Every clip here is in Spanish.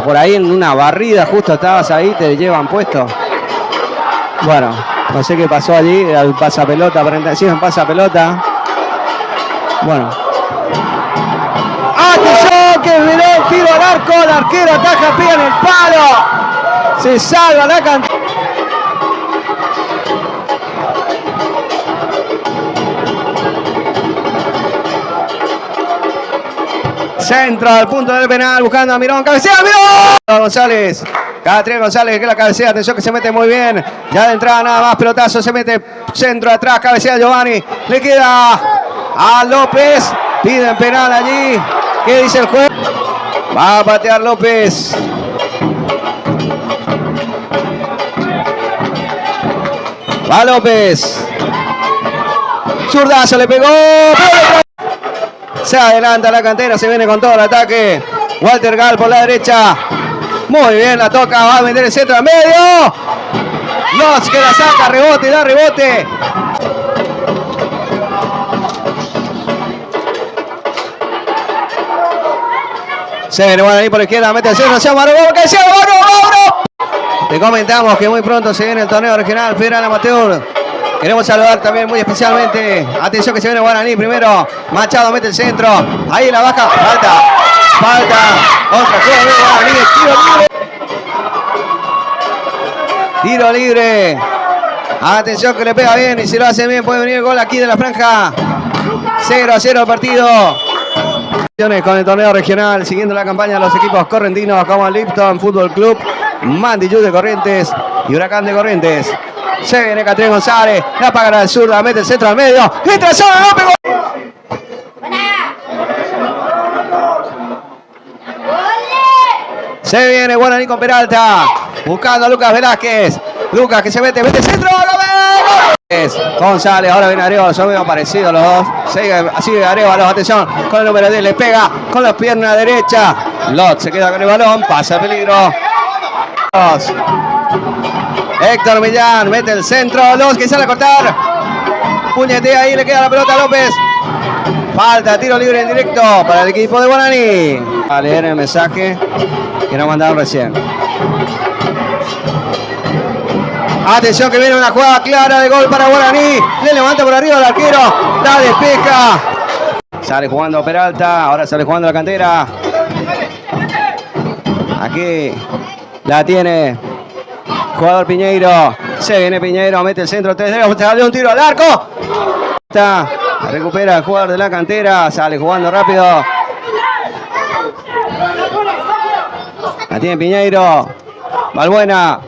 Por ahí en una barrida justo estabas ahí, te llevan puesto. Bueno, no sé qué pasó allí, el pasapelota, aparentemente un pasapelota. Bueno. ¡Atención! Que viene el tiro al arco, el arquero ataja, pega en el palo. Se salva la cantera. Centro al punto del penal, buscando a Mirón, cabecea, Mirón. González, Catriel González, que la cabecea, atención que se mete muy bien. Ya de entrada nada más, pelotazo, se mete centro atrás, cabecea Giovanni. Le queda a López, piden penal allí. ¿Qué dice el juez? Va a patear López. Va López. Zurdazo, le pegó. Se adelanta la cantera, se viene con todo el ataque. Walter Gal por la derecha. Muy bien, la toca, va a meter el centro al medio. Lotz que la saca, rebote, da rebote. Se viene bueno ahí por la izquierda, mete el centro, se llama Mauro. Te comentamos que muy pronto se viene el torneo regional federal amateur. Queremos saludar también muy especialmente. Atención que se viene Guaraní primero. Machado mete el centro. Ahí la baja. Falta. Otra cosa de Guaraní. Tiro libre. Atención que le pega bien. Y si lo hace bien puede venir el gol aquí de la franja. 0-0 el partido. Con el torneo regional. Siguiendo la campaña de los equipos correntinos como el Lipton Fútbol Club, Mandillú de Corrientes y Huracán de Corrientes. Se viene Catriel González, la paga al zurda, mete el centro al medio, entra solo, no pegó. Se viene Guaraní con Peralta, buscando a Lucas Velázquez. Lucas que se mete el centro, González, ahora viene Arevalo, son medio parecidos los dos. Sigue Arevalo, atención, con el número 10, le pega con la pierna derecha. Lot se queda con el balón, pasa el peligro. Héctor Millán mete el centro, Los que sale a cortar. Puñetea ahí, le queda la pelota a López. Falta, tiro libre en directo para el equipo de Guaraní. A leer el mensaje que nos mandaron recién. Atención que viene una jugada clara de gol para Guaraní. Le levanta por arriba al arquero, la despeja. Sale jugando Peralta, ahora sale jugando la cantera. Aquí la tiene jugador Piñeiro. Se viene Piñeiro, mete el centro, sale un tiro al arco. Está, recupera el jugador de la cantera, sale jugando rápido. La tiene Piñeiro. Balbuena.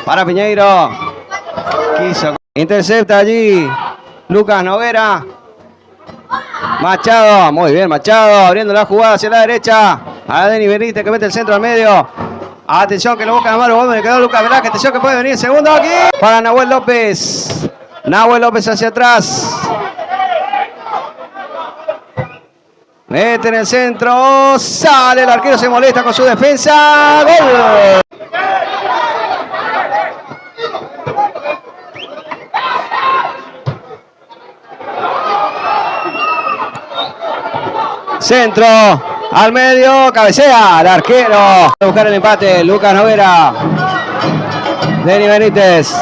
Para Piñeiro. Quiso. Intercepta allí Lucas Noguera. Machado. Muy bien Machado. Abriendo la jugada hacia la derecha. A Denis Benítez que mete el centro al medio. Atención que lo busca Amaro Gómez. Le quedó Lucas Velázquez. Atención que puede venir el segundo aquí. Para Nahuel López. Nahuel López hacia atrás. Mete en el centro. Sale el arquero. Se molesta con su defensa. ¡Gol! Centro al medio, cabecea al arquero. A buscar el empate, Lucas Noguera. Denis Benítez.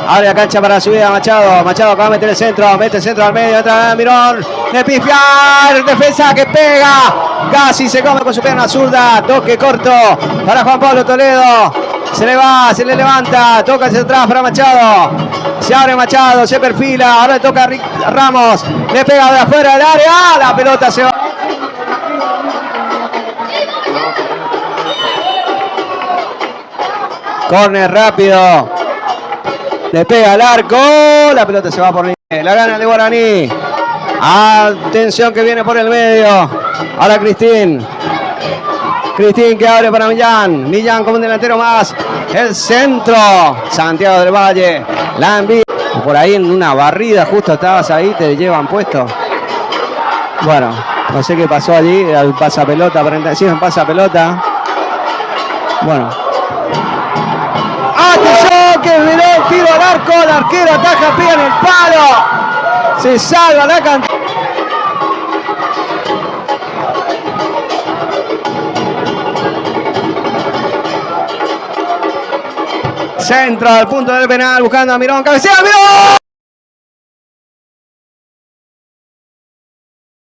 Abre la cancha para subir a Machado. Machado acaba de meter el centro, mete el centro al medio, entra Mirón. Le pifiar, defensa que pega. Casi se come con su pierna zurda. Toque corto para Juan Pablo Toledo. Se le va, se le levanta, toca hacia atrás para Machado. Se abre Machado, se perfila, ahora le toca a Ramos. Le pega de afuera del área, la pelota se va. Córner rápido. Le pega al arco, la pelota se va por línea. La gana el de Guaraní. Atención que viene por el medio. Ahora Cristín. Cristín que abre para Millán. Millán como un delantero más. El centro. Santiago del Valle. La envía. Por ahí en una barrida justo estabas ahí, te llevan puesto. Bueno, no sé qué pasó allí. El pasapelota, aparentemente un pasapelota. Bueno. ¡Atención! Que viene el tiro al arco. El arquero ataja, pega en el palo. Se salva la cantera. Centro al punto del penal, buscando a Mirón. Cabecea, Mirón.